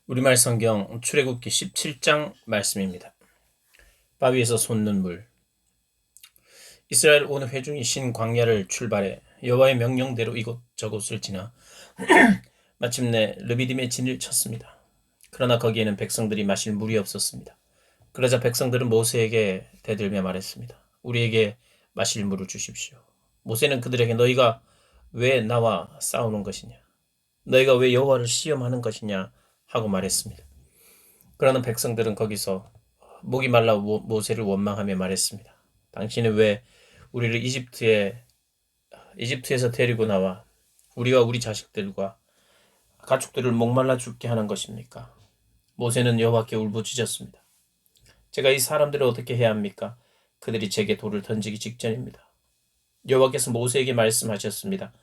우리말 성경 출애굽기 17장 말씀입니다. 바위에서 솟는 물. 이스라엘 온 회중이 신 광야를 출발해 여호와의 명령대로 이곳저곳을 지나 마침내 르비딤의 진을 쳤습니다. 그러나 거기에는 백성들이 마실 물이 없었습니다. 그러자 백성들은 모세에게 대들며 말했습니다. 우리에게 마실 물을 주십시오. 모세는 그들에게 너희가 왜 나와 싸우는 것이냐? 너희가 왜 여호와를 시험하는 것이냐? 하고 말했습니다. 그러나 백성들은 거기서 목이 말라 모세를 원망하며 말했습니다. 당신은 왜 우리를 이집트에서 데리고 나와 우리와 우리 자식들과 가축들을 목말라 죽게 하는 것입니까? 모세는 여호와께 울부짖었습니다. 제가 이 사람들을 어떻게 해야 합니까? 그들이 제게 돌을 던지기 직전입니다. 여호와께서 모세에게 말씀하셨습니다.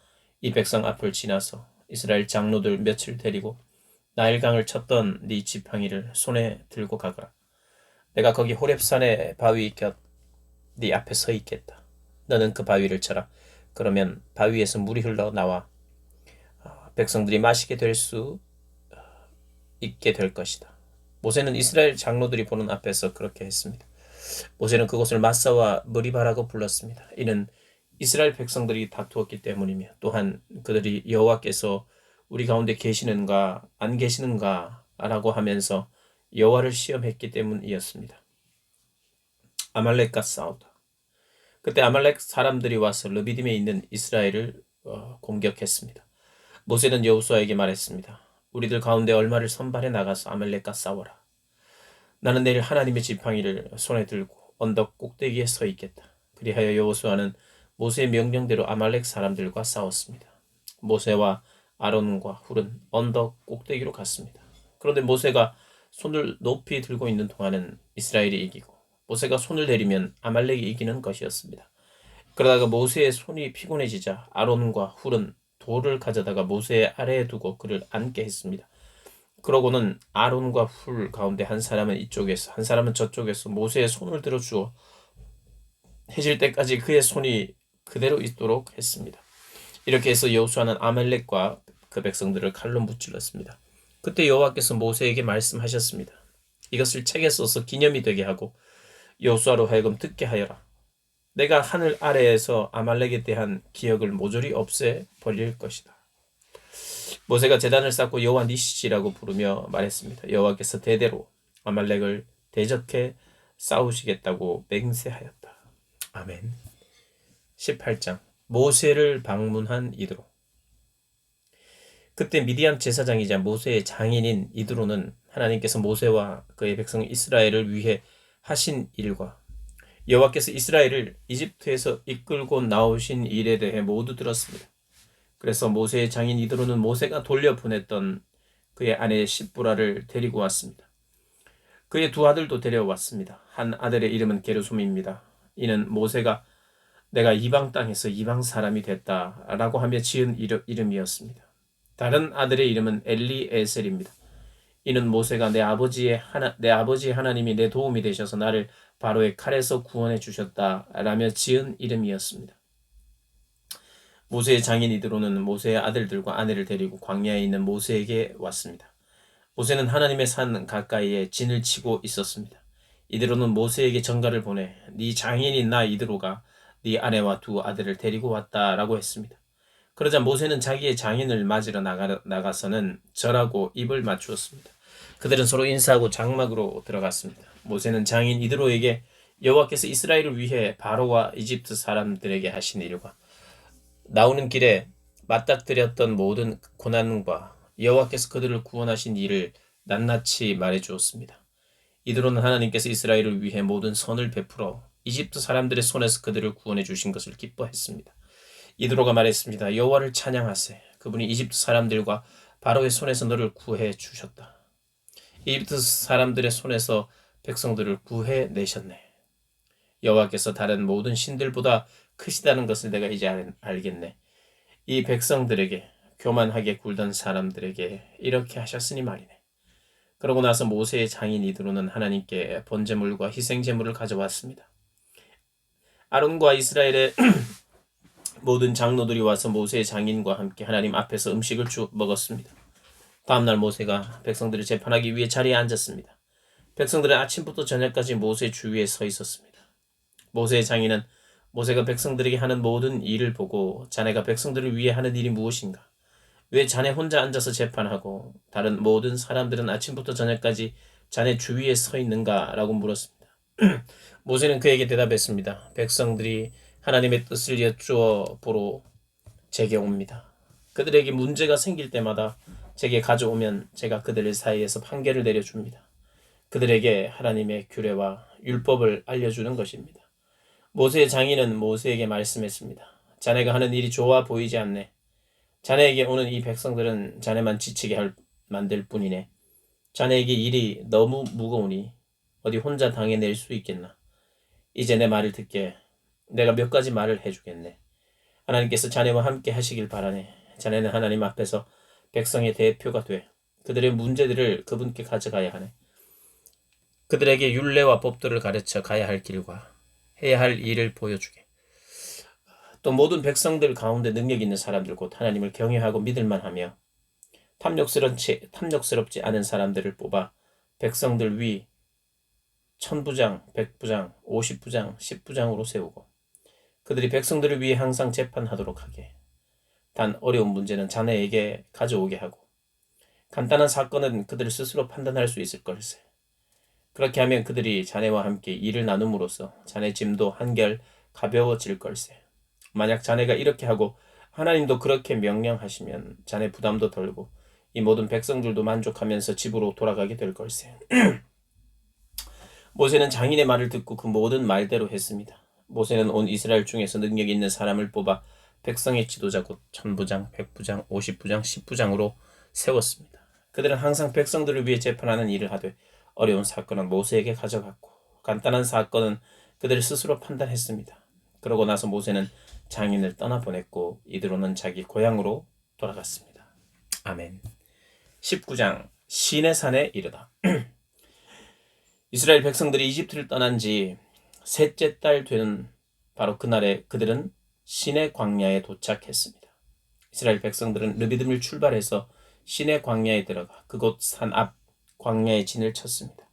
이 백성 앞을 지나서 이스라엘 장로들 몇을 데리고 나일강을 쳤던 네 지팡이를 손에 들고 가거라. 내가 거기 호렙산의 바위 곁 네 앞에 서 있겠다. 너는 그 바위를 쳐라. 그러면 바위에서 물이 흘러나와 백성들이 마시게 될 수 있게 될 것이다. 모세는 이스라엘 장로들이 보는 앞에서 그렇게 했습니다. 모세는 그곳을 마사와 머리바라고 불렀습니다. 이는 이스라엘 백성들이 다투었기 때문이며 또한 그들이 여호와께서 우리 가운데 계시는가 안 계시는가 라고 하면서 여호와를 시험했기 때문이었습니다. 아말렉과 싸우다. 그때 아말렉 사람들이 와서 르비딤에 있는 이스라엘을 공격했습니다. 모세는 여호수아에게 말했습니다. 우리들 가운데 얼마를 선발해 나가서 아말렉과 싸워라. 나는 내일 하나님의 지팡이를 손에 들고 언덕 꼭대기에 서 있겠다. 그리하여 여호수아는 모세의 명령대로 아말렉 사람들과 싸웠습니다. 모세와 아론과 훌은 언덕 꼭대기로 갔습니다. 그런데 모세가 손을 높이 들고 있는 동안은 이스라엘이 이기고 모세가 손을 내리면 아말렉이 이기는 것이었습니다. 그러다가 모세의 손이 피곤해지자 아론과 훌은 돌을 가져다가 모세의 아래에 두고 그를 앉게 했습니다. 그러고는 아론과 훌 가운데 한 사람은 이쪽에서 한 사람은 저쪽에서 모세의 손을 들어주어 해질 때까지 그의 손이 그대로 있도록 했습니다. 이렇게 해서 여호수아는 아말렉과 그 백성들을 칼로 무찔렀습니다. 그때 여호와께서 모세에게 말씀하셨습니다. 이것을 책에 써서 기념이 되게 하고 여호수아로 하여금 듣게 하여라. 내가 하늘 아래에서 아말렉에 대한 기억을 모조리 없애 버릴 것이다. 모세가 제단을 쌓고 여호와 니시라고 부르며 말했습니다. 여호와께서 대대로 아말렉을 대적해 싸우시겠다고 맹세하였다. 아멘. 18장 모세를 방문한 이드로. 그때 미디안 제사장이자 모세의 장인인 이드로는 하나님께서 모세와 그의 백성 이스라엘을 위해 하신 일과 여호와께서 이스라엘을 이집트에서 이끌고 나오신 일에 대해 모두 들었습니다. 그래서 모세의 장인 이드로는 모세가 돌려보냈던 그의 아내 십부라를 데리고 왔습니다. 그의 두 아들도 데려왔습니다. 한 아들의 이름은 게르솜입니다. 이는 모세가 내가 이방 땅에서 이방 사람이 됐다라고 하며 지은 이름이었습니다. 다른 아들의 이름은 엘리에셀입니다. 이는 모세가 내 아버지 하나님이 내 도움이 되셔서 나를 바로의 칼에서 구원해 주셨다라며 지은 이름이었습니다. 모세의 장인 이드로는 모세의 아들들과 아내를 데리고 광야에 있는 모세에게 왔습니다. 모세는 하나님의 산 가까이에 진을 치고 있었습니다. 이드로는 모세에게 전가를 보내 네 장인인 나 이드로가 네 아내와 두 아들을 데리고 왔다라고 했습니다. 그러자 모세는 자기의 장인을 맞으러 나가서는 절하고 입을 맞추었습니다. 그들은 서로 인사하고 장막으로 들어갔습니다. 모세는 장인 이드로에게 여호와께서 이스라엘을 위해 바로와 이집트 사람들에게 하신 일과 나오는 길에 맞닥뜨렸던 모든 고난과 여호와께서 그들을 구원하신 일을 낱낱이 말해주었습니다. 이드로는 하나님께서 이스라엘을 위해 모든 선을 베풀어 이집트 사람들의 손에서 그들을 구원해 주신 것을 기뻐했습니다. 이드로가 말했습니다. 여호와를 찬양하세. 그분이 이집트 사람들과 바로의 손에서 너를 구해 주셨다. 이집트 사람들의 손에서 백성들을 구해 내셨네. 여호와께서 다른 모든 신들보다 크시다는 것을 내가 이제 알겠네. 이 백성들에게 교만하게 굴던 사람들에게 이렇게 하셨으니 말이네. 그러고 나서 모세의 장인 이드로는 하나님께 번제물과 희생제물을 가져왔습니다. 아론과 이스라엘의 모든 장로들이 와서 모세의 장인과 함께 하나님 앞에서 음식을 먹었습니다. 다음날 모세가 백성들을 재판하기 위해 자리에 앉았습니다. 백성들은 아침부터 저녁까지 모세 주위에 서 있었습니다. 모세의 장인은 모세가 백성들에게 하는 모든 일을 보고 자네가 백성들을 위해 하는 일이 무엇인가? 왜 자네 혼자 앉아서 재판하고 다른 모든 사람들은 아침부터 저녁까지 자네 주위에 서 있는가? 라고 물었습니다. 모세는 그에게 대답했습니다. 백성들이 하나님의 뜻을 여쭈어 보러 제게 옵니다. 그들에게 문제가 생길 때마다 제게 가져오면 제가 그들 사이에서 판결을 내려줍니다. 그들에게 하나님의 규례와 율법을 알려주는 것입니다. 모세의 장인은 모세에게 말씀했습니다. 자네가 하는 일이 좋아 보이지 않네. 자네에게 오는 이 백성들은 자네만 지치게 만들 뿐이네. 자네에게 일이 너무 무거우니 어디 혼자 당해낼 수 있겠나. 이제 내 말을 듣게. 내가 몇 가지 말을 해주겠네. 하나님께서 자네와 함께 하시길 바라네. 자네는 하나님 앞에서 백성의 대표가 돼 그들의 문제들을 그분께 가져가야 하네. 그들에게 율례와 법도를 가르쳐 가야 할 길과 해야 할 일을 보여주게. 또 모든 백성들 가운데 능력 있는 사람들 곧 하나님을 경외하고 믿을만하며 탐욕스럽지 않은 사람들을 뽑아 백성들 위 천부장, 백부장, 50부장, 10부장으로 세우고 그들이 백성들을 위해 항상 재판하도록 하게. 단 어려운 문제는 자네에게 가져오게 하고 간단한 사건은 그들 스스로 판단할 수 있을 걸세. 그렇게 하면 그들이 자네와 함께 일을 나눔으로써 자네 짐도 한결 가벼워질 걸세. 만약 자네가 이렇게 하고 하나님도 그렇게 명령하시면 자네 부담도 덜고 이 모든 백성들도 만족하면서 집으로 돌아가게 될 걸세. 모세는 장인의 말을 듣고 그 모든 말대로 했습니다. 모세는 온 이스라엘 중에서 능력 있는 사람을 뽑아 백성의 지도자 곧 천부장, 백부장, 50부장, 10부장으로 세웠습니다. 그들은 항상 백성들을 위해 재판하는 일을 하되 어려운 사건은 모세에게 가져갔고 간단한 사건은 그들 스스로 판단했습니다. 그러고 나서 모세는 장인을 떠나보냈고 이들로는 자기 고향으로 돌아갔습니다. 아멘. 19장 시내산에 이르다. 이스라엘 백성들이 이집트를 떠난 지 셋째 달 되는 바로 그날에 그들은 시내 광야에 도착했습니다. 이스라엘 백성들은 르비딤을 출발해서 시내 광야에 들어가 그곳 산 앞 광야에 진을 쳤습니다.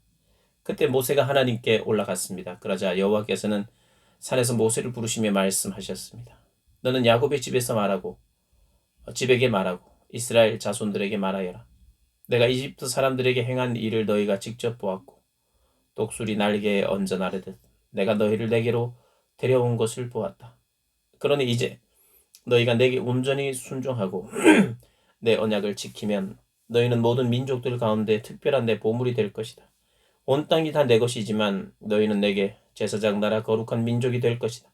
그때 모세가 하나님께 올라갔습니다. 그러자 여호와께서는 산에서 모세를 부르시며 말씀하셨습니다. 너는 야곱의 집에서 집에게 말하고 이스라엘 자손들에게 말하여라. 내가 이집트 사람들에게 행한 일을 너희가 직접 보았고 독수리 날개에 얹어 나르듯 내가 너희를 내게로 데려온 것을 보았다. 그러니 이제 너희가 내게 온전히 순종하고 내 언약을 지키면 너희는 모든 민족들 가운데 특별한 내 보물이 될 것이다. 온 땅이 다 내 것이지만 너희는 내게 제사장 나라 거룩한 민족이 될 것이다.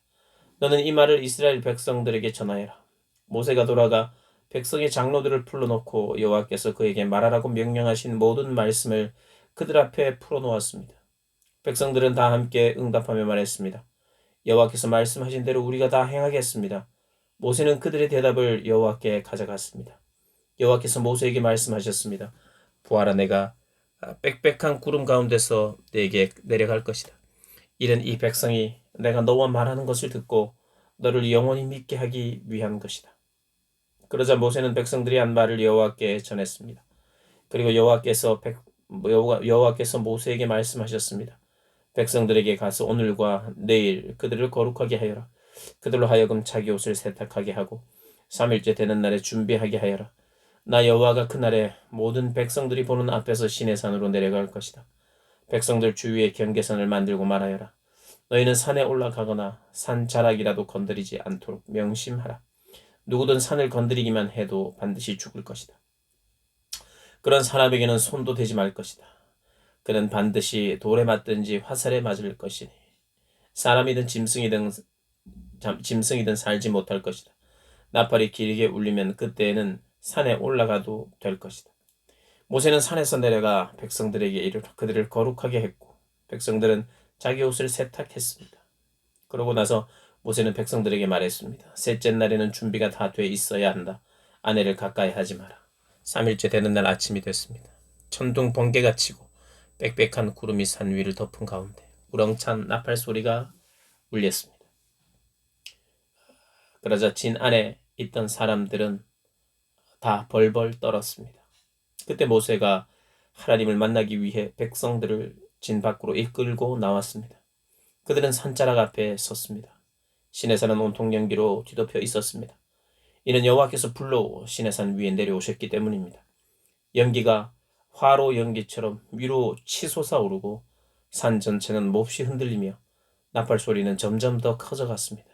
너는 이 말을 이스라엘 백성들에게 전하여라. 모세가 돌아가 백성의 장로들을 불러놓고 여호와께서 그에게 말하라고 명령하신 모든 말씀을 그들 앞에 풀어놓았습니다. 백성들은 다 함께 응답하며 말했습니다. 여호와께서 말씀하신 대로 우리가 다 행하겠습니다. 모세는 그들의 대답을 여호와께 가져갔습니다. 여호와께서 모세에게 말씀하셨습니다. 보아라, 내가 빽빽한 구름 가운데서 네게 내려갈 것이다. 이는 이 백성이 내가 너와 말하는 것을 듣고 너를 영원히 믿게 하기 위한 것이다. 그러자 모세는 백성들이 한 말을 여호와께 전했습니다. 그리고 여호와께서 모세에게 말씀하셨습니다. 백성들에게 가서 오늘과 내일 그들을 거룩하게 하여라. 그들로 하여금 자기 옷을 세탁하게 하고 3일째 되는 날에 준비하게 하여라. 나 여호와가 그날에 모든 백성들이 보는 앞에서 시내산으로 내려갈 것이다. 백성들 주위에 경계선을 만들고 말하여라. 너희는 산에 올라가거나 산 자락이라도 건드리지 않도록 명심하라. 누구든 산을 건드리기만 해도 반드시 죽을 것이다. 그런 사람에게는 손도 대지 말 것이다. 그는 반드시 돌에 맞든지 화살에 맞을 것이니 사람이든 짐승이든 살지 못할 것이다. 나팔이 길게 울리면 그때에는 산에 올라가도 될 것이다. 모세는 산에서 내려가 백성들에게 이르러 그들을 거룩하게 했고 백성들은 자기 옷을 세탁했습니다. 그러고 나서 모세는 백성들에게 말했습니다. 셋째 날에는 준비가 다 돼 있어야 한다. 아내를 가까이 하지 마라. 3일째 되는 날 아침이 됐습니다. 천둥 번개가 치고 빽빽한 구름이 산 위를 덮은 가운데 우렁찬 나팔 소리가 울렸습니다. 그러자 진 안에 있던 사람들은 다 벌벌 떨었습니다. 그때 모세가 하나님을 만나기 위해 백성들을 진 밖으로 이끌고 나왔습니다. 그들은 산자락 앞에 섰습니다. 시내산은 온통 연기로 뒤덮여 있었습니다. 이는 여호와께서 불로 시내산 위에 내려오셨기 때문입니다. 연기가 화로 연기처럼 위로 치솟아 오르고 산 전체는 몹시 흔들리며 나팔 소리는 점점 더 커져갔습니다.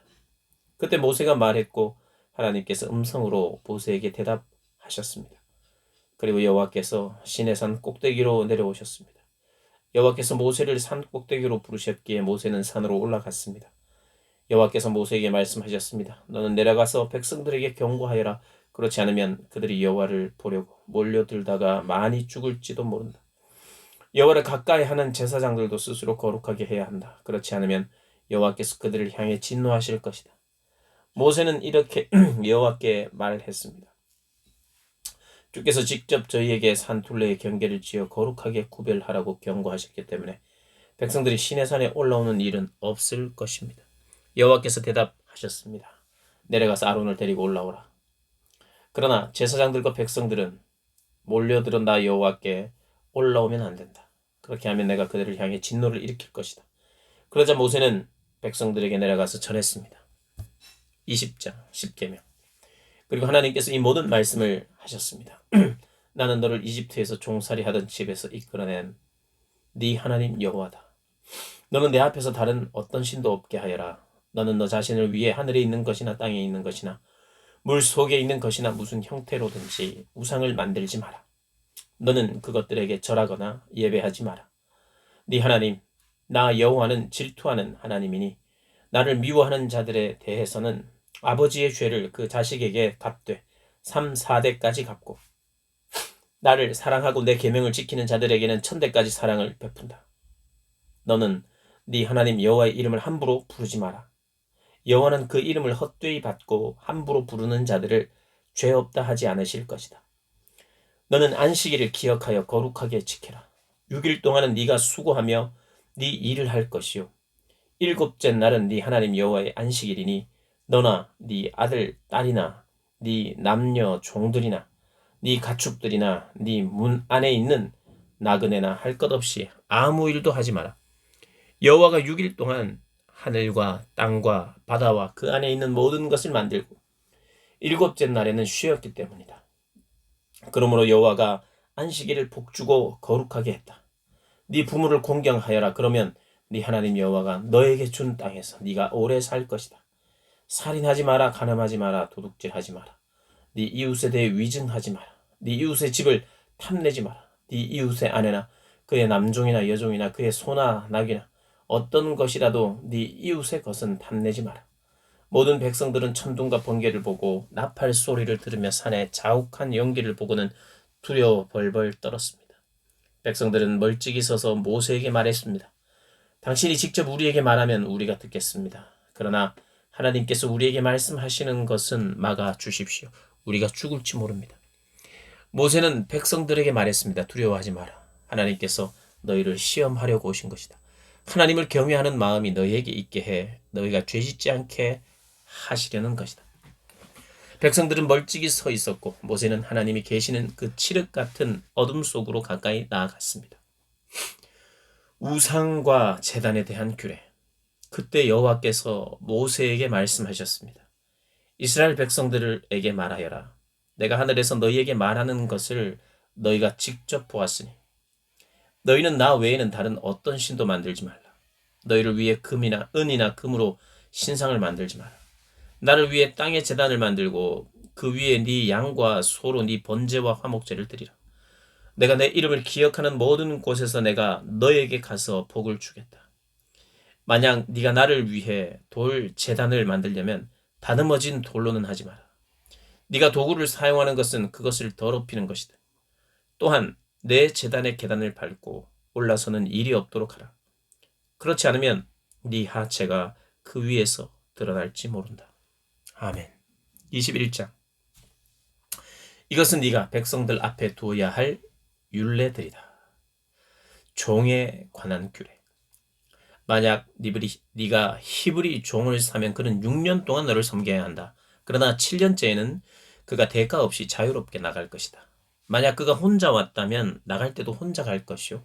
그때 모세가 말했고 하나님께서 음성으로 모세에게 대답하셨습니다. 그리고 여호와께서 시내산 꼭대기로 내려오셨습니다. 여호와께서 모세를 산 꼭대기로 부르셨기에 모세는 산으로 올라갔습니다. 여호와께서 모세에게 말씀하셨습니다. 너는 내려가서 백성들에게 경고하여라. 그렇지 않으면 그들이 여호와를 보려고 몰려들다가 많이 죽을지도 모른다. 여호와를 가까이 하는 제사장들도 스스로 거룩하게 해야 한다. 그렇지 않으면 여호와께서 그들을 향해 진노하실 것이다. 모세는 이렇게 여호와께 말했습니다. 주께서 직접 저희에게 산 둘레의 경계를 지어 거룩하게 구별하라고 경고하셨기 때문에 백성들이 시내산에 올라오는 일은 없을 것입니다. 여호와께서 대답하셨습니다. 내려가서 아론을 데리고 올라오라. 그러나 제사장들과 백성들은 몰려들어 나 여호와께 올라오면 안 된다. 그렇게 하면 내가 그들을 향해 진노를 일으킬 것이다. 그러자 모세는 백성들에게 내려가서 전했습니다. 20장 10계명. 그리고 하나님께서 이 모든 말씀을 하셨습니다. 나는 너를 이집트에서 종살이 하던 집에서 이끌어낸 네 하나님 여호와다. 너는 내 앞에서 다른 어떤 신도 없게 하여라. 너는 너 자신을 위해 하늘에 있는 것이나 땅에 있는 것이나 물 속에 있는 것이나 무슨 형태로든지 우상을 만들지 마라. 너는 그것들에게 절하거나 예배하지 마라. 네 하나님 나 여호와는 질투하는 하나님이니 나를 미워하는 자들에 대해서는 아버지의 죄를 그 자식에게 갚되 3, 4대까지 갚고 나를 사랑하고 내 계명을 지키는 자들에게는 1000대까지 사랑을 베푼다. 너는 네 하나님 여호와의 이름을 함부로 부르지 마라. 여호와는 그 이름을 헛되이 받고 함부로 부르는 자들을 죄 없다 하지 않으실 것이다. 너는 안식일을 기억하여 거룩하게 지켜라. 6일 동안은 네가 수고하며 네 일을 할 것이요 7째 날은 네 하나님 여호와의 안식일이니 너나 네 아들 딸이나 네 남녀 종들이나 네 가축들이나 네 문 안에 있는 나그네나 할 것 없이 아무 일도 하지 마라. 여호와가 6일 동안 하늘과 땅과 바다와 그 안에 있는 모든 것을 만들고 7째 날에는 쉬었기 때문이다. 그러므로 여호와가 안식일을 복주고 거룩하게 했다. 네 부모를 공경하여라. 그러면 네 하나님 여호와가 너에게 준 땅에서 네가 오래 살 것이다. 살인하지 마라. 간음하지 마라. 도둑질하지 마라. 네 이웃에 대해 위증하지 마라. 네 이웃의 집을 탐내지 마라. 네 이웃의 아내나 그의 남종이나 여종이나 그의 소나 낙이나 어떤 것이라도 네 이웃의 것은 탐내지 마라. 모든 백성들은 천둥과 번개를 보고 나팔 소리를 들으며 산에 자욱한 연기를 보고는 두려워 벌벌 떨었습니다. 백성들은 멀찍이 서서 모세에게 말했습니다. 당신이 직접 우리에게 말하면 우리가 듣겠습니다. 그러나 하나님께서 우리에게 말씀하시는 것은 막아 주십시오. 우리가 죽을지 모릅니다. 모세는 백성들에게 말했습니다. 두려워하지 마라. 하나님께서 너희를 시험하려고 오신 것이다. 하나님을 경외하는 마음이 너희에게 있게 해 너희가 죄짓지 않게 하시려는 것이다. 백성들은 멀찍이 서 있었고 모세는 하나님이 계시는 그 칠흑 같은 어둠 속으로 가까이 나아갔습니다. 우상과 제단에 대한 규례. 그때 여호와께서 모세에게 말씀하셨습니다. 이스라엘 백성들에게 말하여라. 내가 하늘에서 너희에게 말하는 것을 너희가 직접 보았으니 너희는 나 외에는 다른 어떤 신도 만들지 말라. 너희를 위해 금이나 은이나 금으로 신상을 만들지 마라. 나를 위해 땅에 제단을 만들고 그 위에 네 양과 소로 네 번제와 화목제를 드리라. 내가 내 이름을 기억하는 모든 곳에서 내가 너에게 가서 복을 주겠다. 만약 네가 나를 위해 돌 제단을 만들려면 다듬어진 돌로는 하지 마라. 네가 도구를 사용하는 것은 그것을 더럽히는 것이다. 또한 내 제단의 계단을 밟고 올라서는 일이 없도록 하라. 그렇지 않으면 네 하체가 그 위에서 드러날지 모른다. 아멘. 21장. 이것은 네가 백성들 앞에 두어야 할 율례들이다. 종에 관한 규례. 만약 네가 히브리 종을 사면 그는 6년 동안 너를 섬겨야 한다. 그러나 7년째에는 그가 대가 없이 자유롭게 나갈 것이다. 만약 그가 혼자 왔다면 나갈 때도 혼자 갈 것이요.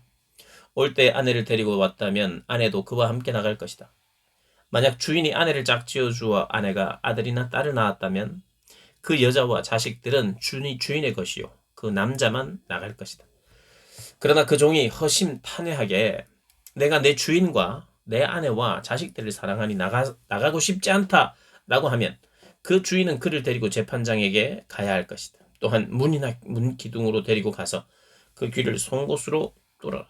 올 때 아내를 데리고 왔다면 아내도 그와 함께 나갈 것이다. 만약 주인이 아내를 짝지어 주어 아내가 아들이나 딸을 낳았다면 그 여자와 자식들은 주인의 것이요. 그 남자만 나갈 것이다. 그러나 그 종이 허심탄회하게 내가 내 주인과 내 아내와 자식들을 사랑하니 나가고 싶지 않다라고 하면 그 주인은 그를 데리고 재판장에게 가야 할 것이다. 또한 문 기둥으로 데리고 가서 그 귀를 송곳으로 뚫어라.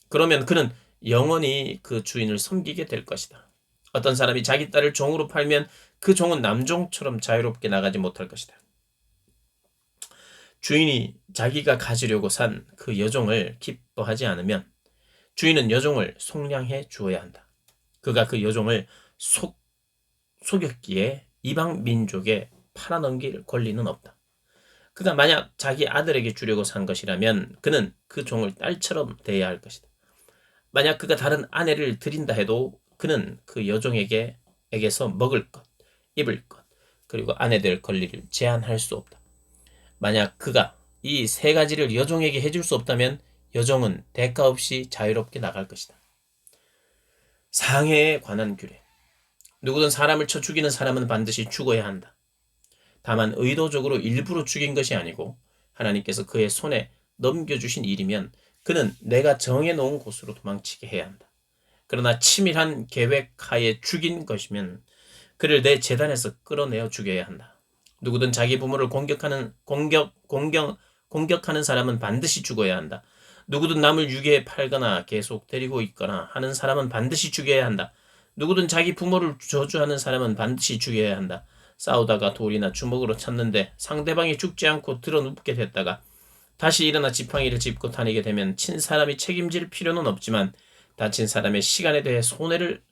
그러면 그는 영원히 그 주인을 섬기게 될 것이다. 어떤 사람이 자기 딸을 종으로 팔면 그 종은 남종처럼 자유롭게 나가지 못할 것이다. 주인이 자기가 가지려고 산 그 여종을 기뻐하지 않으면 주인은 여종을 속량해 주어야 한다. 그가 그 여종을 속였기에 이방 민족에 팔아넘길 권리는 없다. 그가 만약 자기 아들에게 주려고 산 것이라면 그는 그 종을 딸처럼 대해야 할 것이다. 만약 그가 다른 아내를 들인다 해도 그는 그 여종에게서 먹을 것, 입을 것, 그리고 아내 될 권리를 제한할 수 없다. 만약 그가 이 세 가지를 여종에게 해줄 수 없다면 여종은 대가 없이 자유롭게 나갈 것이다. 상해에 관한 규례. 누구든 사람을 쳐 죽이는 사람은 반드시 죽어야 한다. 다만 의도적으로 일부러 죽인 것이 아니고 하나님께서 그의 손에 넘겨주신 일이면 그는 내가 정해놓은 곳으로 도망치게 해야 한다. 그러나 치밀한 계획하에 죽인 것이면 그를 내 재단에서 끌어내어 죽여야 한다. 누구든 자기 부모를 공격하는 사람은 반드시 죽어야 한다. 누구든 남을 유괴해 팔거나 계속 데리고 있거나 하는 사람은 반드시 죽여야 한다. 누구든 자기 부모를 저주하는 사람은 반드시 죽여야 한다. 싸우다가 돌이나 주먹으로 쳤는데 상대방이 죽지 않고 드러눕게 됐다가 다시 일어나 지팡이를 짚고 다니게 되면 친 사람이 책임질 필요는 없지만 다친 사람의 시간에 대해 손해를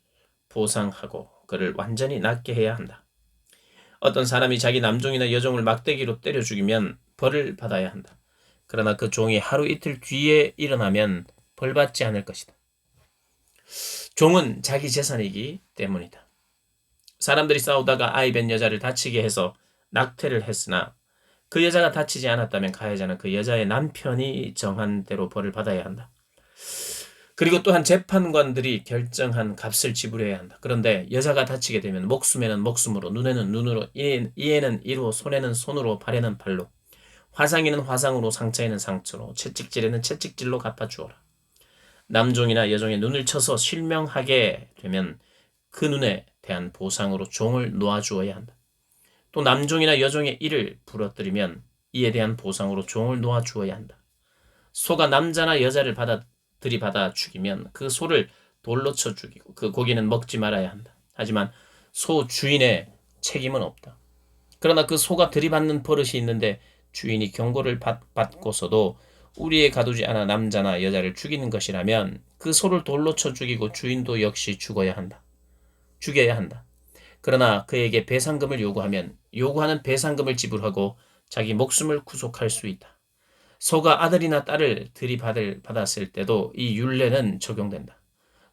보상하고 그를 완전히 낫게 해야 한다. 어떤 사람이 자기 남종이나 여종을 막대기로 때려 죽이면 벌을 받아야 한다. 그러나 그 종이 하루 이틀 뒤에 일어나면 벌받지 않을 것이다. 종은 자기 재산이기 때문이다. 사람들이 싸우다가 아이 뵌 여자를 다치게 해서 낙태를 했으나 그 여자가 다치지 않았다면 가해자는 그 여자의 남편이 정한 대로 벌을 받아야 한다. 그리고 또한 재판관들이 결정한 값을 지불해야 한다. 그런데 여자가 다치게 되면 목숨에는 목숨으로, 눈에는 눈으로, 이에는 이로, 손에는 손으로, 발에는 발로, 화상에는 화상으로, 상처에는 상처로, 채찍질에는 채찍질로 갚아주어라. 남종이나 여종의 눈을 쳐서 실명하게 되면 그 눈에 대한 보상으로 종을 놓아주어야 한다. 또 남종이나 여종의 이를 부러뜨리면 이에 대한 보상으로 종을 놓아주어야 한다. 소가 남자나 여자를 들이받아 죽이면 그 소를 돌로 쳐 죽이고 그 고기는 먹지 말아야 한다. 하지만 소 주인의 책임은 없다. 그러나 그 소가 들이받는 버릇이 있는데 주인이 경고를 받고서도 우리에 가두지 않아 남자나 여자를 죽이는 것이라면 그 소를 돌로 쳐 죽이고 주인도 역시 죽여야 한다. 그러나 그에게 배상금을 요구하면 요구하는 배상금을 지불하고 자기 목숨을 구속할 수 있다. 소가 아들이나 딸을 들이받았을 때도 이 율례는 적용된다.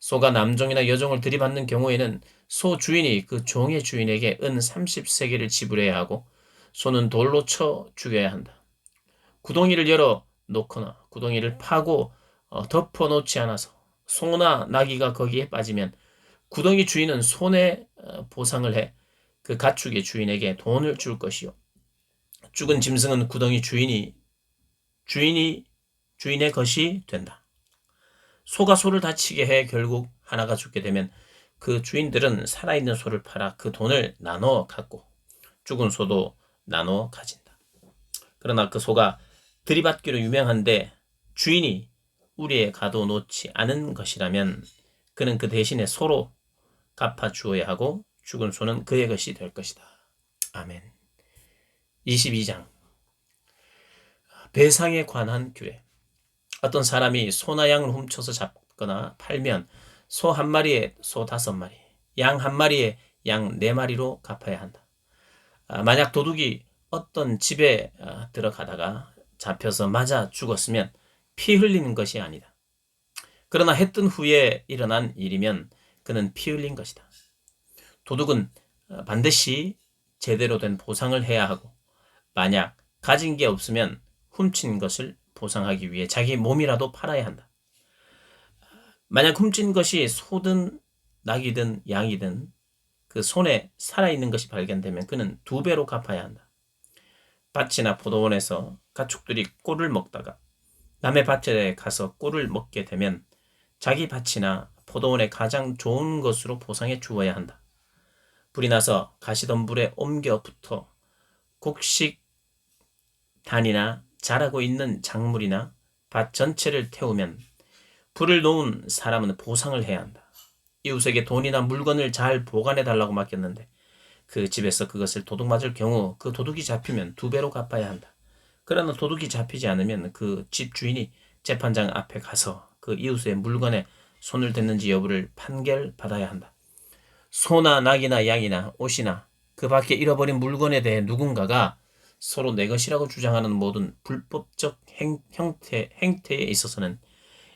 소가 남종이나 여종을 들이받는 경우에는 소 주인이 그 종의 주인에게 은 30세겔을 지불해야 하고 소는 돌로 쳐 죽여야 한다. 구덩이를 열어 놓거나 구덩이를 파고 덮어 놓지 않아서 소나 나귀가 거기에 빠지면 구덩이 주인은 손해 보상을 해 그 가축의 주인에게 돈을 줄 것이요. 죽은 짐승은 구덩이 주인의 것이 된다. 소가 소를 다치게 해 결국 하나가 죽게 되면 그 주인들은 살아있는 소를 팔아 그 돈을 나눠 갖고 죽은 소도 나눠 가진다. 그러나 그 소가 들이받기로 유명한데 주인이 우리에 가둬놓지 않은 것이라면 그는 그 대신에 소로 갚아주어야 하고 죽은 소는 그의 것이 될 것이다. 아멘. 22장 배상에 관한 규례. 어떤 사람이 소나 양을 훔쳐서 잡거나 팔면 소 한 마리에 소 5마리, 양 한 마리에 양 4마리로 갚아야 한다. 만약 도둑이 어떤 집에 들어가다가 잡혀서 맞아 죽었으면 피 흘리는 것이 아니다. 그러나 해 뜬 후에 일어난 일이면 그는 피 흘린 것이다. 도둑은 반드시 제대로 된 보상을 해야 하고 만약 가진 게 없으면 훔친 것을 보상하기 위해 자기 몸이라도 팔아야 한다. 만약 훔친 것이 소든 낙이든 양이든 그 손에 살아있는 것이 발견되면 그는 2배로 갚아야 한다. 밭이나 포도원에서 가축들이 꿀을 먹다가 남의 밭에 가서 꿀을 먹게 되면 자기 밭이나 포도원의 가장 좋은 것으로 보상해 주어야 한다. 불이 나서 가시덤불에 옮겨 붙어 곡식단이나 자라고 있는 작물이나 밭 전체를 태우면 불을 놓은 사람은 보상을 해야 한다. 이웃에게 돈이나 물건을 잘 보관해 달라고 맡겼는데 그 집에서 그것을 도둑 맞을 경우 그 도둑이 잡히면 2배로 갚아야 한다. 그러나 도둑이 잡히지 않으면 그 집 주인이 재판장 앞에 가서 그 이웃의 물건에 손을 댔는지 여부를 판결받아야 한다. 소나 낙이나 양이나 옷이나 그 밖에 잃어버린 물건에 대해 누군가가 서로 내 것이라고 주장하는 모든 불법적 행태에 있어서는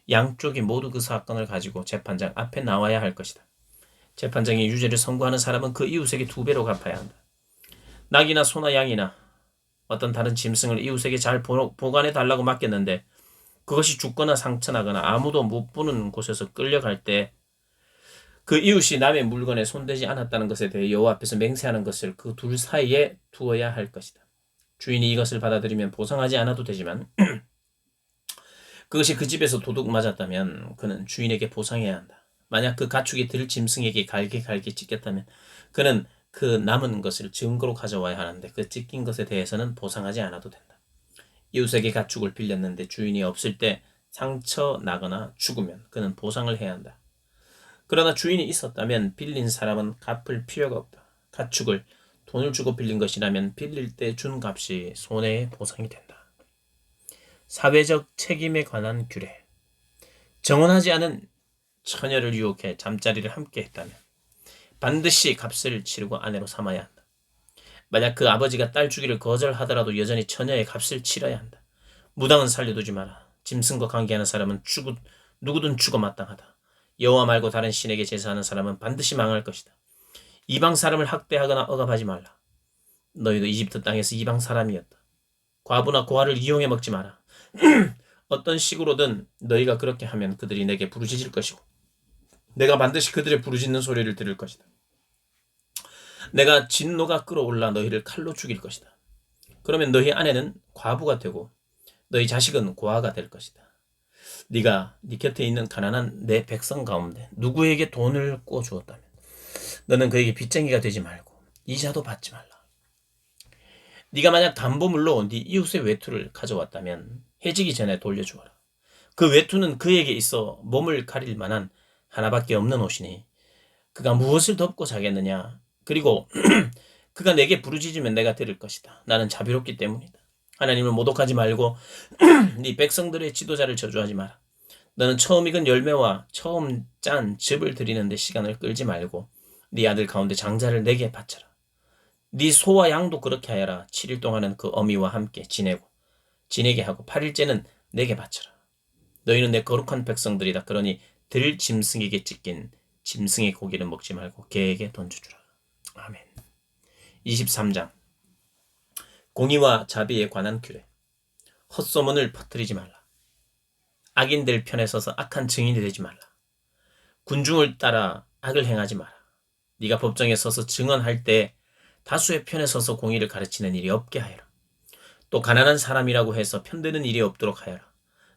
양쪽이 모두 그 사건을 가지고 재판장 앞에 나와야 할 것이다. 재판장이 유죄를 선고하는 사람은 그 이웃에게 2배로 갚아야 한다. 낙이나 소나 양이나 어떤 다른 짐승을 이웃에게 잘 보관해 달라고 맡겼는데 그것이 죽거나 상처나거나 아무도 못 보는 곳에서 끌려갈 때 그 이웃이 남의 물건에 손대지 않았다는 것에 대해 여호와 앞에서 맹세하는 것을 그 둘 사이에 두어야 할 것이다. 주인이 이것을 받아들이면 보상하지 않아도 되지만 그것이 그 집에서 도둑 맞았다면 그는 주인에게 보상해야 한다. 만약 그 가축이 들짐승에게 갈게 찢겼다면 그는 그 남은 것을 증거로 가져와야 하는데 그 찢긴 것에 대해서는 보상하지 않아도 된다. 이웃에게 가축을 빌렸는데 주인이 없을 때 상처 나거나 죽으면 그는 보상을 해야 한다. 그러나 주인이 있었다면 빌린 사람은 갚을 필요가 없다. 가축을 돈을 주고 빌린 것이라면 빌릴 때 준 값이 손해의 보상이 된다. 사회적 책임에 관한 규례. 정혼하지 않은 처녀를 유혹해 잠자리를 함께 했다면 반드시 값을 치르고 아내로 삼아야 한다. 만약 그 아버지가 딸 주기를 거절하더라도 여전히 처녀의 값을 치러야 한다. 무당은 살려두지 마라. 짐승과 관계하는 사람은 누구든 죽어 마땅하다. 여호와 말고 다른 신에게 제사하는 사람은 반드시 망할 것이다. 이방 사람을 학대하거나 억압하지 말라. 너희도 이집트 땅에서 이방 사람이었다. 과부나 고아를 이용해 먹지 마라. 어떤 식으로든 너희가 그렇게 하면 그들이 내게 부르짖을 것이고 내가 반드시 그들의 부르짖는 소리를 들을 것이다. 내가 진노가 끌어올라 너희를 칼로 죽일 것이다. 그러면 너희 아내는 과부가 되고 너희 자식은 고아가 될 것이다. 네가 네 곁에 있는 가난한 내 백성 가운데 누구에게 돈을 꿔 주었다면 너는 그에게 빚쟁이가 되지 말고 이자도 받지 말라. 네가 만약 담보물로 네 이웃의 외투를 가져왔다면 해지기 전에 돌려주어라. 그 외투는 그에게 있어 몸을 가릴 만한 하나밖에 없는 옷이니 그가 무엇을 덮고 자겠느냐. 그리고 그가 내게 부르짖으면 내가 들을 것이다. 나는 자비롭기 때문이다. 하나님을 모독하지 말고 네 백성들의 지도자를 저주하지 마라. 너는 처음 익은 열매와 처음 짠 즙을 드리는데 시간을 끌지 말고 네 아들 가운데 장자를 내게 바쳐라. 네 소와 양도 그렇게 하여라. 7일 동안은 그 어미와 함께 지내게 하고 8일째는 내게 바쳐라. 너희는 내 거룩한 백성들이다. 그러니 들 짐승에게 찢긴 짐승의 고기를 먹지 말고 개에게 던져주라. 아멘. 23장 공의와 자비에 관한 규례. 헛소문을 퍼뜨리지 말라. 악인들 편에 서서 악한 증인이 되지 말라. 군중을 따라 악을 행하지 마라. 네가 법정에 서서 증언할 때 다수의 편에 서서 공의를 가르치는 일이 없게 하여라. 또 가난한 사람이라고 해서 편드는 일이 없도록 하여라.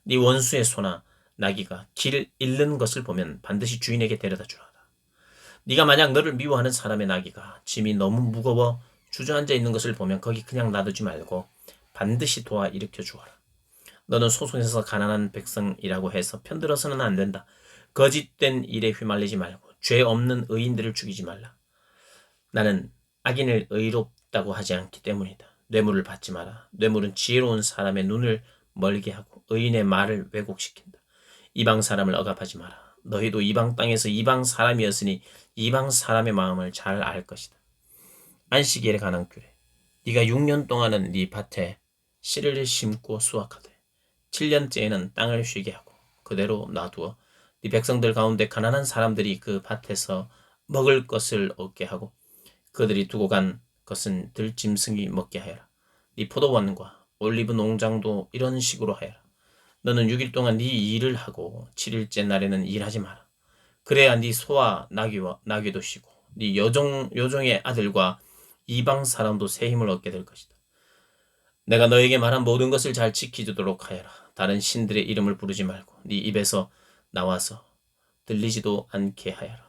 네 원수의 소나 나귀가 길 잃는 것을 보면 반드시 주인에게 데려다 주라. 네가 만약 너를 미워하는 사람의 나귀가 짐이 너무 무거워 주저앉아 있는 것을 보면 거기 그냥 놔두지 말고 반드시 도와 일으켜 주어라. 너는 소송에서 가난한 백성이라고 해서 편들어서는 안 된다. 거짓된 일에 휘말리지 말고 죄 없는 의인들을 죽이지 말라. 나는 악인을 의롭다고 하지 않기 때문이다. 뇌물을 받지 마라. 뇌물은 지혜로운 사람의 눈을 멀게 하고 의인의 말을 왜곡시킨다. 이방 사람을 억압하지 마라. 너희도 이방 땅에서 이방 사람이었으니 이방 사람의 마음을 잘 알 것이다. 안식일에 관한 규례. 네가 6년 동안은 네 밭에 씨를 심고 수확하되 7년째에는 땅을 쉬게 하고 그대로 놔두어 네 백성들 가운데 가난한 사람들이 그 밭에서 먹을 것을 얻게 하고 그들이 두고 간 것은 들짐승이 먹게 하여라. 네 포도원과 올리브 농장도 이런 식으로 하여라. 너는 6일 동안 네 일을 하고 7일째 날에는 일하지 마라. 그래야 네 소와 나귀도 쉬고 네 요종의 아들과 이방 사람도 새 힘을 얻게 될 것이다. 내가 너에게 말한 모든 것을 잘 지키도록 하여라. 다른 신들의 이름을 부르지 말고 네 입에서 나와서 들리지도 않게 하여라.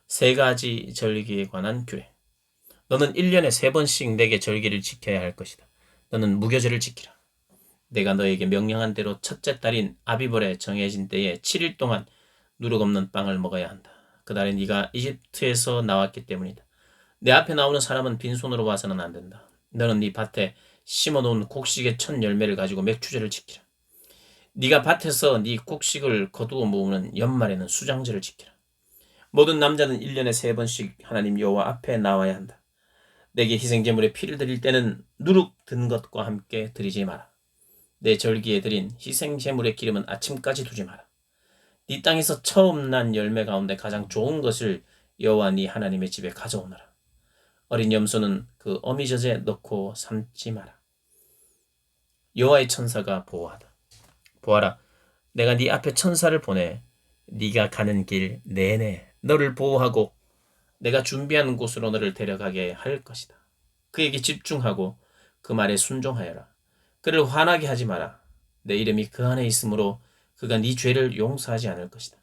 세 가지 절기에 관한 규례. 너는 1년에 3번씩 내게 절기를 지켜야 할 것이다. 너는 무교절을 지키라. 내가 너에게 명령한 대로 첫째 달인 아비벌에 정해진 때에 7일 동안 누룩 없는 빵을 먹어야 한다. 그날에 네가 이집트에서 나왔기 때문이다. 내 앞에 나오는 사람은 빈손으로 와서는 안 된다. 너는 네 밭에 심어놓은 곡식의 첫 열매를 가지고 맥주제를 지키라. 네가 밭에서 네 곡식을 거두어 모으는 연말에는 수장제를 지키라. 모든 남자는 1년에 3번씩 하나님 여호와 앞에 나와야 한다. 내게 희생제물에 피를 드릴 때는 누룩 든 것과 함께 드리지 마라. 내 절기에 드린 희생제물의 기름은 아침까지 두지 마라. 네 땅에서 처음 난 열매 가운데 가장 좋은 것을 여호와 네 하나님의 집에 가져오너라. 어린 염소는 그 어미젖에 넣고 삶지 마라. 여호와의 천사가 보호하다. 보아라, 내가 네 앞에 천사를 보내 네가 가는 길 내내 너를 보호하고 내가 준비한 곳으로 너를 데려가게 할 것이다. 그에게 집중하고 그 말에 순종하여라. 그를 화나게 하지 마라. 내 이름이 그 안에 있으므로 그가 네 죄를 용서하지 않을 것이다.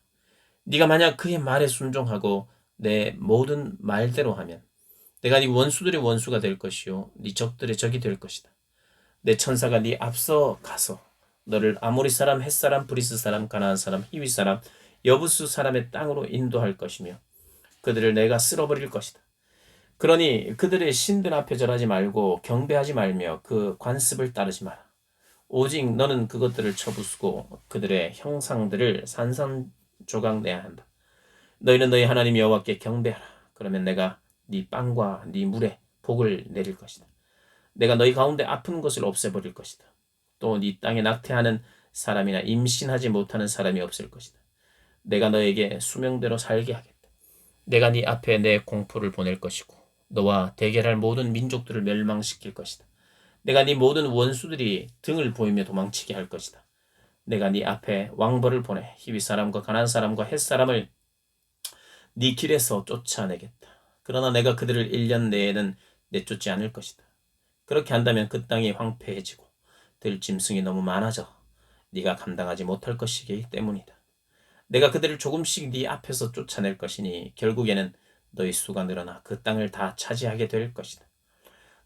네가 만약 그의 말에 순종하고 내 모든 말대로 하면 내가 네 원수들의 원수가 될 것이요 네 적들의 적이 될 것이다. 내 천사가 네 앞서 가서 너를 아모리 사람, 헷 사람, 브리스 사람, 가나안 사람, 히위 사람, 여부수 사람의 땅으로 인도할 것이며 그들을 내가 쓸어버릴 것이다. 그러니 그들의 신들 앞에 절하지 말고 경배하지 말며 그 관습을 따르지 마라. 오직 너는 그것들을 쳐부수고 그들의 형상들을 산산조각 내야 한다. 너희는 너희 하나님 여호와께 경배하라. 그러면 내가 네 빵과 네 물에 복을 내릴 것이다. 내가 너희 가운데 아픈 것을 없애버릴 것이다. 또 네 땅에 낙태하는 사람이나 임신하지 못하는 사람이 없을 것이다. 내가 너에게 수명대로 살게 하겠다. 내가 네 앞에 내 공포를 보낼 것이고 너와 대결할 모든 민족들을 멸망시킬 것이다. 내가 네 모든 원수들이 등을 보이며 도망치게 할 것이다. 내가 네 앞에 왕벌을 보내 히위 사람과 가나안 사람과 헷 사람을 네 길에서 쫓아내겠다. 그러나 내가 그들을 1년 내에는 내쫓지 않을 것이다. 그렇게 한다면 그 땅이 황폐해지고 들짐승이 너무 많아져 네가 감당하지 못할 것이기 때문이다. 내가 그들을 조금씩 네 앞에서 쫓아낼 것이니 결국에는 너희 수가 늘어나 그 땅을 다 차지하게 될 것이다.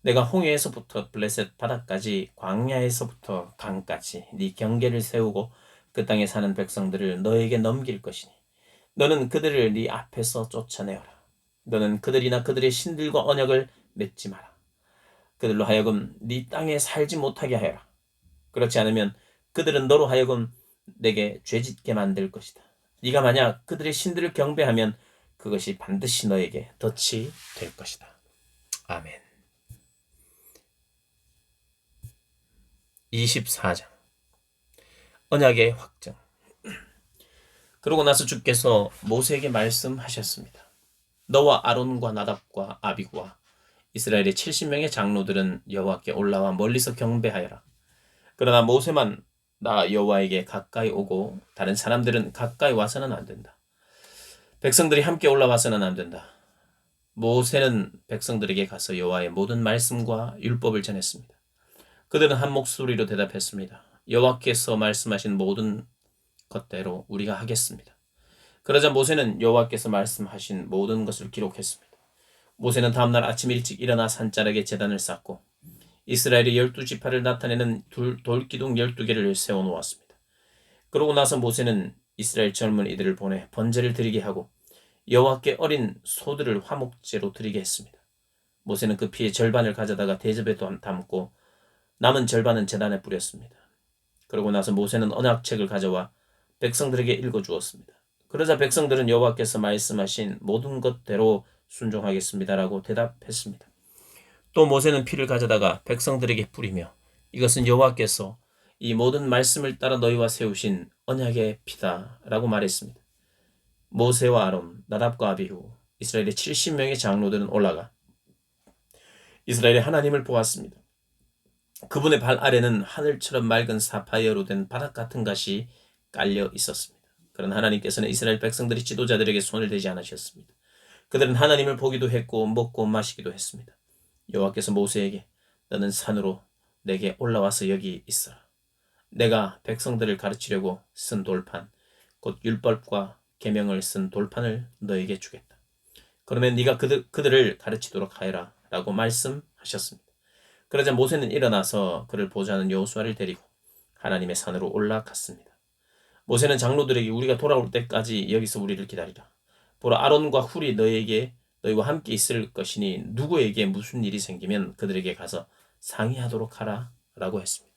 내가 홍해에서부터 블레셋 바다까지 광야에서부터 강까지 네 경계를 세우고 그 땅에 사는 백성들을 너에게 넘길 것이니 너는 그들을 네 앞에서 쫓아내어라. 너는 그들이나 그들의 신들과 언약을 맺지 마라. 그들로 하여금 네 땅에 살지 못하게 하여라. 그렇지 않으면 그들은 너로 하여금 내게 죄짓게 만들 것이다. 네가 만약 그들의 신들을 경배하면 그것이 반드시 너에게 덫이 될 것이다. 아멘. 24장 언약의 확정. 그러고 나서 주께서 모세에게 말씀하셨습니다. 너와 아론과 나답과 아비구와 이스라엘의 70명의 장로들은 여호와께 올라와 멀리서 경배하여라. 그러나 모세만 나 여호와에게 가까이 오고 다른 사람들은 가까이 와서는 안 된다. 백성들이 함께 올라와서는 안 된다. 모세는 백성들에게 가서 여호와의 모든 말씀과 율법을 전했습니다. 그들은 한 목소리로 대답했습니다. 여호와께서 말씀하신 모든 것대로 우리가 하겠습니다. 그러자 모세는 여호와께서 말씀하신 모든 것을 기록했습니다. 모세는 다음날 아침 일찍 일어나 산자락에 제단을 쌓고 이스라엘의 12지파를 나타내는 돌기둥 12개를 세워놓았습니다. 그러고 나서 모세는 이스라엘 젊은이들을 보내 번제를 드리게 하고 여호와께 어린 소들을 화목제로 드리게 했습니다. 모세는 그 피의 절반을 가져다가 대접에 담고 남은 절반은 제단에 뿌렸습니다. 그러고 나서 모세는 언약책을 가져와 백성들에게 읽어주었습니다. 그러자 백성들은 여호와께서 말씀하신 모든 것대로 순종하겠습니다라고 대답했습니다. 또 모세는 피를 가져다가 백성들에게 뿌리며 이것은 여호와께서 이 모든 말씀을 따라 너희와 세우신 언약의 피다라고 말했습니다. 모세와 아론, 나답과 아비후, 이스라엘의 70명의 장로들은 올라가 이스라엘의 하나님을 보았습니다. 그분의 발 아래는 하늘처럼 맑은 사파이어로 된 바닥 같은 것이 깔려 있었습니다. 그러나 하나님께서는 이스라엘 백성들이 지도자들에게 손을 대지 않으셨습니다. 그들은 하나님을 보기도 했고 먹고 마시기도 했습니다. 여호와께서 모세에게 너는 산으로 내게 올라와서 여기 있어라. 내가 백성들을 가르치려고 쓴 돌판, 곧 율법과 계명을 쓴 돌판을 너에게 주겠다. 그러면 네가 그들을 가르치도록 하여라 라고 말씀하셨습니다. 그러자 모세는 일어나서 그를 보좌하는 여호수아를 데리고 하나님의 산으로 올라갔습니다. 모세는 장로들에게 우리가 돌아올 때까지 여기서 우리를 기다리라. 보라 아론과 훌이 너희와 함께 있을 것이니 누구에게 무슨 일이 생기면 그들에게 가서 상의하도록 하라 라고 했습니다.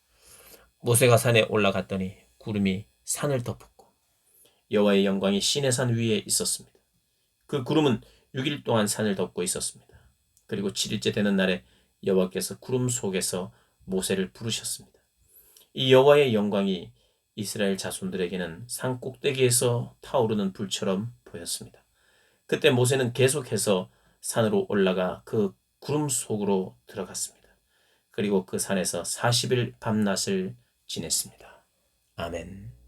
모세가 산에 올라갔더니 구름이 산을 덮었고 여호와의 영광이 시내산 위에 있었습니다. 그 구름은 6일 동안 산을 덮고 있었습니다. 그리고 7일째 되는 날에 여호와께서 구름 속에서 모세를 부르셨습니다. 이 여호와의 영광이 이스라엘 자손들에게는 산 꼭대기에서 타오르는 불처럼 보였습니다. 그때 모세는 계속해서 산으로 올라가 그 구름 속으로 들어갔습니다. 그리고 그 산에서 40일 밤낮을 지냈습니다. 아멘.